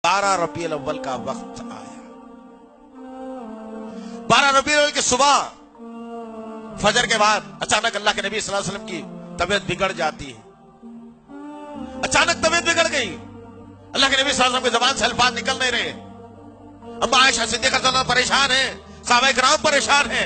12 रबीउल अव्वल का वक्त आया। 12 रबीउल अव्वल की सुबह फजर के बाद अचानक अल्लाह के नबी सल्लल्लाहु अलैहि वसल्लम की तबीयत बिगड़ जाती है। अचानक तबीयत बिगड़ गई। अल्लाह के नबी सल्लल्लाहु अलैहि वसल्लम की जुबान से अल्फाज निकल नहीं रहे। अम्मा आयशा सिद्दीक़ा रज़ियल्लाहु अन्हा परेशान है, सहाबा किराम परेशान है।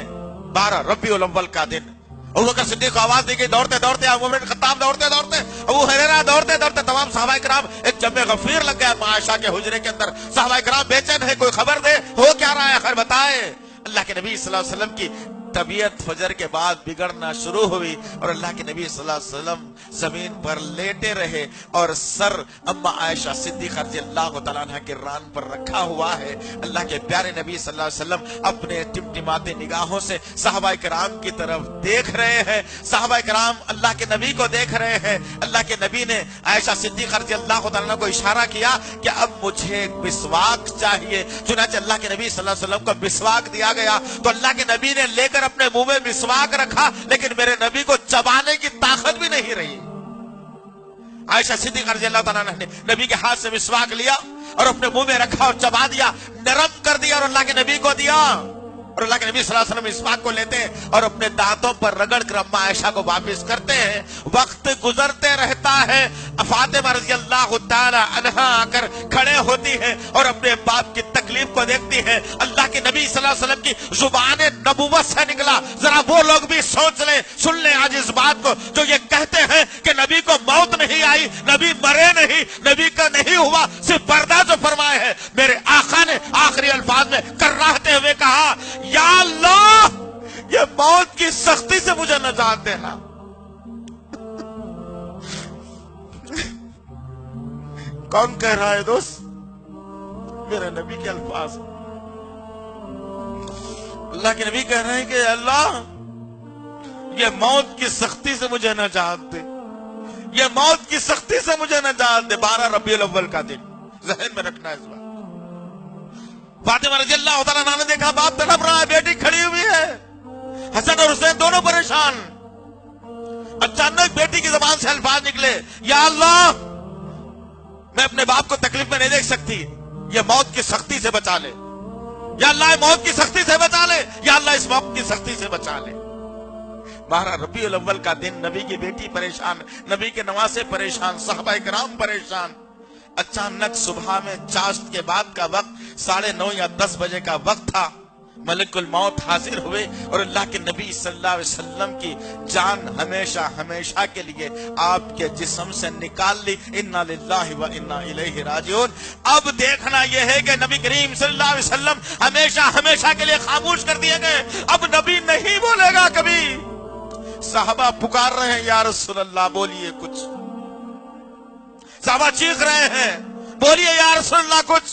12 रबीउल अव्वल का दिन अबू बकर सिद्दीक़ को आवाज दी गई, दौड़ते दौड़ते उमर बिन खत्ताब दौड़ते दौड़ते, अबू हुरैरा दौड़ते दौड़ते, तमाम सहाबा किराम एक जम्मे गफीर लग गया अम्मा आयशा के हुजरे के अंदर। सहाबा किराम बेचैन है, कोई खबर दे, हो क्या रहा है, खैर बताए। अल्लाह के नबी सल्लल्लाहु अलैहि वसल्लम की तबीयत फजर के बाद बिगड़ना शुरू हुई और अल्लाह के नबी सल्लल्लाहु अलैहि वसल्लम जमीन पर लेटे रहे और सर अम्मा आयशा सिद्दीक़ा रज़ियल्लाहु तआला अन्हा के रान पर रखा हुआ है। अल्लाह के प्यारे नबी सल्लल्लाहु अलैहि वसल्लम अपने टिमटिमाते निगाहों से सहाबा किराम की तरफ देख रहे हैं। सहाबा किराम अल्लाह के नबी को देख रहे हैं। अल्लाह के नबी ने आयशा सिद्दीक़ा रज़ियल्लाहु तआला अन्हा को इशारा किया कि अब मुझे मिसवाक चाहिए। चुनांचे अल्लाह के नबी सल्लल्लाहु अलैहि वसल्लम को मिसवाक दिया गया तो अल्लाह के नबी ने लेकर अपने मुंह में मिसवाक रखा, लेकिन मेरे नबी को चबाने की ताकत भी नहीं रही। आयशा सिद्दीक़ा रज़ियल्लाहु तआला अन्हा ने नबी के हाथ से मिसवाक लिया और अपने मुंह में रखा और चबा दिया, नरम कर दिया और अल्लाह के नबी को दिया। और अल्लाह के नबी सल्लल्लाहु अलैहि वसल्लम मिसवाक को लेते हैं और अपने दांतों पर रगड़ कर अम्मा आयशा को वापस करते हैं। वक्त गुजरते रहता है। फातिमा रज़ियल्लाहु तआला अन्हा आकर खड़े होती है और अपने बाप की तकलीफ को देखती है। अल्लाह के नबी सल्लल्लाहु अलैहि वसल्लम की जुबान नबुव्वत से निकला। जरा वो लोग भी सोच लें, सुन लें आज इस बात को, जो ये कहते हैं कि नबी को मौत नहीं आई, नबी मरे नहीं, नबी का नहीं हुआ, सिर्फ पर्दा जो फरमाए है। मेरे आका ने आखिरी अल्फाज में कर्राहते हुए कहा, या अल्लाह ये मौत की सख्ती से मुझे नजात देना। कौन कह रहा है दोस्त? मेरे नबी के अल्फाज। अल्लाह के नबी कह रहे हैं कि अल्लाह ये मौत की सख्ती से मुझे नजात दे, ये मौत की सख्ती से मुझे नजात दे। 12 रबीउल अव्वल का दिन ज़हन में रखना है इस बात। फातिमा रज़ियल्लाहु तआला अन्हा ने देखा बाप तड़प रहा है, बेटी खड़ी हुई है, हसन और हुसैन दोनों परेशान। अचानक बेटी की जुबान से अल्फाज निकले, या अल्लाह मैं अपने बाप को तकलीफ में नहीं देख सकती, ये मौत की सख्ती से बचा ले। या अल्लाह मौत की सख्ती से बचा ले, या अल्लाह इस मौत की सख्ती से बचा ले। 12 रबीउल अव्वल का दिन, नबी की बेटी परेशान, नबी के नवासे परेशान, सहाबा किराम परेशान। अचानक सुबह में चाश्त के बाद का वक्त 9:30 या 10 बजे का वक्त था। मलकुल मौत हाजिर हुए और अल्लाह के नबी सल्लल्लाहु अलैहि वसल्लम की जान हमेशा हमेशा के लिए आपके जिस्म से निकाल ली। इन्ना लिल्लाहि व इन्ना इलैहि राजिऊन। अब देखना यह है कि नबी करीम सल्लल्लाहु अलैहि वसल्लम हमेशा हमेशा के लिए खामोश कर दिए गए। अब नबी नहीं बोलेगा कभी। साहबा पुकार रहे हैं, या रसूल अल्लाह बोलिए कुछ। साहबा चीख रहे हैं, बोलिए या रसूल अल्लाह कुछ।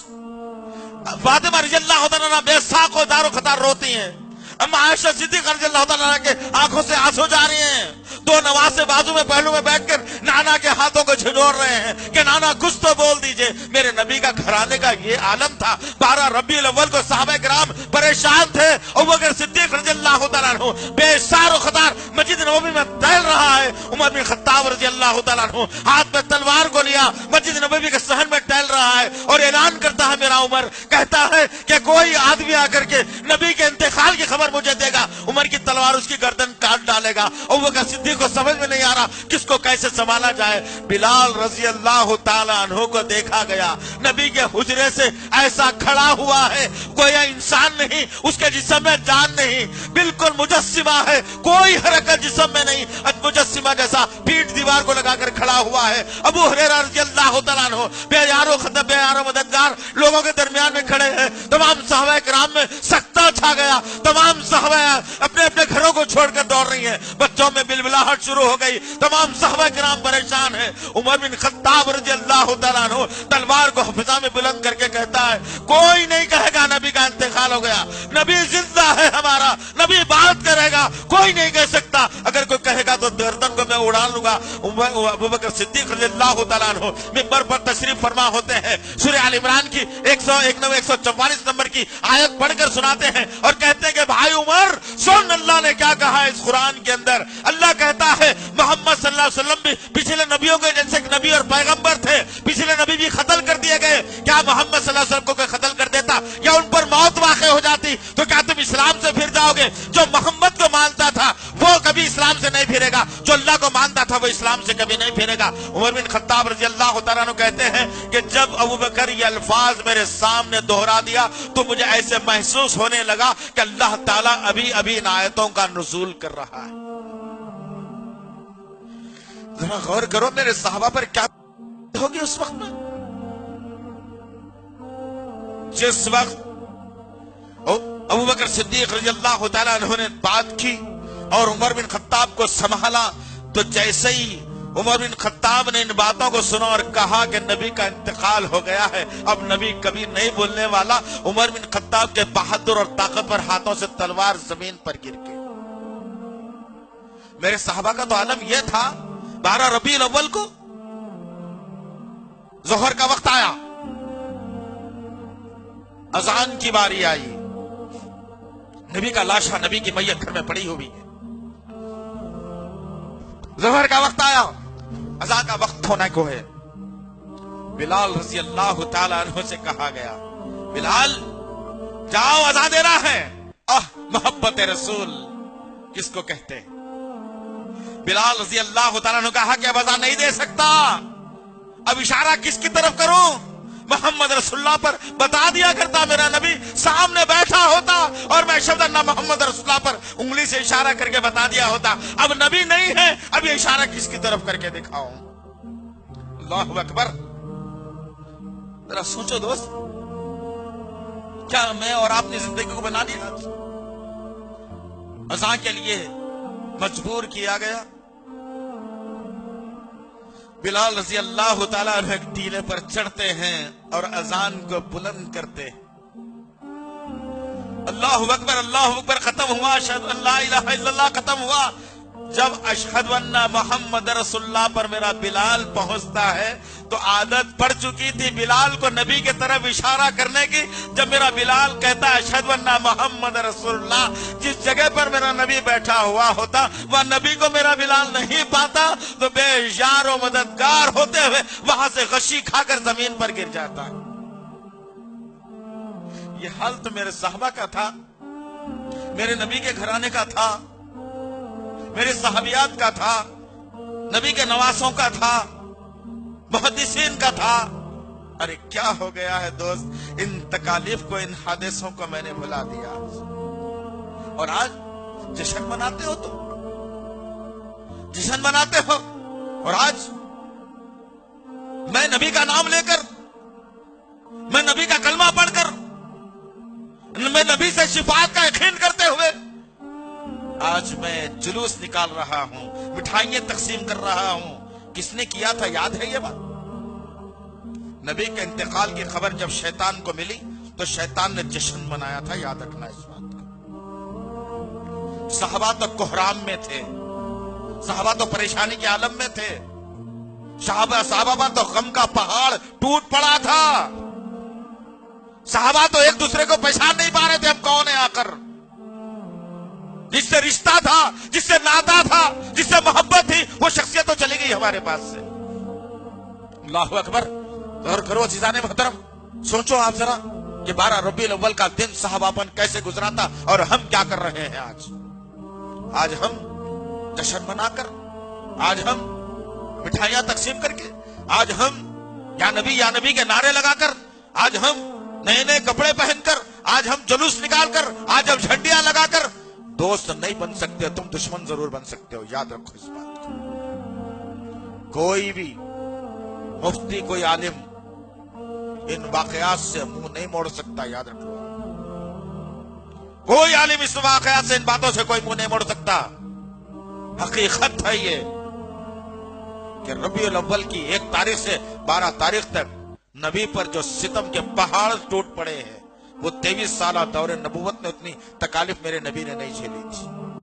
फातिमा रज़ियल्लाहु तआला अन्हा बेसाख और दारो खतार रोती हैं। अम्मा आयशा सिद्दीक़ा रज़ियल्लाहु तआला अन्हा के आंखों से आंसू जा रहे हैं। दो नवासे बाजू में पहलू में बैठकर नाना के हाथों को झिझोर रहे हैं कि नाना कुछ तो बोल दीजिए। मेरे नबी का घराने का ये आलम था। 12 रबीउल अव्वल को सहाबा किराम परेशान थे। अबू बकर सिद्दीक़ रज़ियल्लाहु तआला अन्हु बेसार खतार मस्जिद नबवी में टहल रहा है। उमर बिन खत्ताब रज़ियल्लाहु तआला अन्हु हाथ में तलवार को लिया मस्जिद नबवी के सहन में टहल रहा है और ऐलान करता है, मेरा उमर कहता है कि कोई आदमी आकर के नबी के इंतकाल की खबर मुझे देगा, उमर की तलवार उसकी गर्दन काट डालेगा। अबू बकर सिद्दीक़ को समझ में नहीं आ रहा किसको कैसे संभाला जाए। बिलाल रज़ियल्लाहु तआला अन्हु को देखा गया, नबी के हुजरे से ऐसा खड़ा हुआ है, कोई इंसान नहीं, उसके जिस्म में जान नहीं, बिल्कुल मुजस्सिमा है, कोई हरकत जिस्म में नहीं, मुजस्सिमा जैसा पीठ दीवार को लगाकर खड़ा हुआ है। अबू हुरैरा रज़ियल्लाहु तआला अन्हु बेयारो मददगार लोगों के दरमियान में खड़े हैं। तमाम सहाबा किराम में सकता छा गया। तमाम सहाबा अपने अपने घरों को छोड़कर दौड़ रही हैं। बच्चों में बिलबिलाहट शुरू हो गई। तमाम सहाबा किराम परेशान हैं। उमर बिन खत्ताब रज़ियल्लाहु तआला अन्हु तलवार को फिजा में बुलंद करके कहता है, कोई नहीं कहेगा नबी का इंतकाल हो गया, नबी जिंदा है हमारा, नबी बात करेगा, कोई नहीं कह सकता। अगर कोई कहेगा तो गर्दन को मैं उड़ा लूंगा। अबू बकर सिद्दीक़ रज़ियल्लाहु तआला अन्हु मिंबर पर तशरीफ फरमा होते हैं। सूरह आल इमरान की 144 नंबर की आयत पढ़कर सुनाते हैं और कहते हैं कि भाई उमर सुन, अल्लाह ने क्या कहा है इस कुरान के अंदर। अल्लाह कहता है मोहम्मद सल्लल्लाहु अलैहि वसल्लम भी पिछले नबियों के जैसे नबी और पैगंबर थे, पिछले नबी भी कत्ल कर दिए गए, क्या मोहम्मद सल्लल्लाहु अलैहि वसल्लम को कोई कत्ल कर देता या उन पर मौत वाक़ई हो जाती तो क्या तुम इस्लाम से फिर जाओगे? जो मोहम्मद को मानता था वो कभी इस्लाम से नहीं फिरेगा, जो अल्लाह को मानता था वो इस्लाम से कभी नहीं फिरेगा। उमर बिन खत्ताब रजी अल्लाह तआला अन्हु कहते हैं कि जब अबू बकर ये अल्फाज मेरे सामने दोहरा दिया तो मुझे ऐसे महसूस होने लगा कि अल्लाह ताला अभी अभी इन आयतों का नुज़ूल कर रहा है। जरा गौर करो मेरे सहाबा पर क्या होगी उस वक्त में। जिस वक्त अबू बकर सिद्दीक रज़ी अल्लाह तआला अन्हु ने बात की और उमर बिन खत्ताब को संभाला, तो जैसे ही उमर बिन खत्ताब ने इन बातों को सुना और कहा कि नबी का इंतकाल हो गया है, अब नबी कभी नहीं बोलने वाला, उमर बिन खत्ताब के बहादुर और ताकतवर हाथों से तलवार जमीन पर गिर गई। मेरे सहाबा का तो आलम यह था, 12 रबीउल अव्वल को जोहर का वक्त आया, अजान की बारी आई, नबी का लाशा, नबी की मैयत घर में पड़ी हुई है। जोहर का वक्त आया, अज़ान का वक्त होने को है। बिलाल रज़ी अल्लाह तआला अन्हु से कहा गया, बिलाल जाओ अज़ान देना है। मोहब्बत रसूल किसको कहते हैं? बिलाल रज़ी अल्लाह तआला अन्हु कहा कि अब अज़ान नहीं दे सकता, अब इशारा किसकी तरफ करूं? मोहम्मद रसूलुल्लाह पर बता दिया करता, मेरा नबी सामने बैठा होता और मैं शब्द अन्ना मोहम्मद रसूलुल्लाह पर उंगली से इशारा करके बता दिया होता। अब नबी नहीं है, अब ये इशारा किसकी तरफ करके दिखाऊं? अल्लाहु अकबर। जरा सोचो दोस्त, क्या मैं और आपने जिंदगी को बना लिया? अज़ान के लिए मजबूर किया गया। बिलाल रज़ी अल्लाह तआला अन्हु एक टीले पर चढ़ते हैं और अजान को बुलंद करते हैं। अल्लाहु अकबर, अल्लाहु अकबर खत्म हुआ, अशहदु अल्ला इलाहा इल्लल्लाह खत्म हुआ। जब अशहदु अन्ना मोहम्मद रसूलुल्लाह पर मेरा बिलाल पहुंचता है तो आदत पड़ चुकी थी बिलाल को नबी की तरफ इशारा करने की। जब मेरा बिलाल कहता है अशहदु अन्ना मोहम्मद रसूलुल्लाह, जिस जगह पर मेरा नबी बैठा हुआ होता वह नबी को मेरा बिलाल नहीं पाता तो बेयार और मददगार होते हुए वहां से गशी खाकर जमीन पर गिर जाता। ये हाल तो मेरे साहबा का था, मेरे नबी के घराने का था, मेरे सहाबियात का था, नबी के नवासों का था, मुहद्दिसीन का था। अरे क्या हो गया है दोस्त, इन तकालीफ को, इन हादिसों को मैंने भुला दिया और आज जश्न मनाते हो, तो जश्न मनाते हो। और आज मैं नबी का नाम लेकर, मैं नबी का कलमा पढ़कर, मैं नबी से शिफाअत का यकीन करते हुए आज मैं जुलूस निकाल रहा हूं, मिठाइयां तकसीम कर रहा हूं। किसने किया था, याद है ये बात? नबी के इंतकाल की खबर जब शैतान को मिली तो शैतान ने जश्न मनाया था, याद रखना इस बात को। सहाबा तो कोहराम में थे, सहाबा तो परेशानी के आलम में थे, सहाबा तो गम का पहाड़ टूट पड़ा था। सहाबा तो एक दूसरे को पहचान नहीं पा रहे थे हम कौन है आकर। जिससे रिश्ता था, जिससे नाता था, जिससे मोहब्बत थी, वो शख्सियत तो चली गई हमारे पास से। अल्लाहु अकबर। गौर करो अज़ीज़ाने मोहतरम, सोचो आप जरा कि 12 रबीउल अव्वल का दिन सहाबापन कैसे गुजरा था और हम क्या कर रहे हैं आज। आज हम जश्न मनाकर, आज हम मिठाइयां तकसीम करके, आज हम या नबी के नारे लगाकर, आज हम नए नए कपड़े पहनकर, आज हम जुलूस निकालकर, आज हम झंडियां लगाकर दोस्त नहीं बन सकते, तुम दुश्मन जरूर बन सकते हो, याद रखो इस बात को। कोई भी मुफ्ती, कोई आलिम इन वाकयात से मुंह नहीं मोड़ सकता, याद रखो। कोई आलिम इस वाकयात से, इन बातों से कोई मुंह नहीं मोड़ सकता। हकीकत है ये कि रबीउल अव्वल की 1 तारीख से 12 तारीख तक नबी पर जो सितम के पहाड़ टूट पड़े हैं, वो 23 साल दौरे नबूवत में उतनी तकालीफ मेरे नबी ने नहीं झेली थी।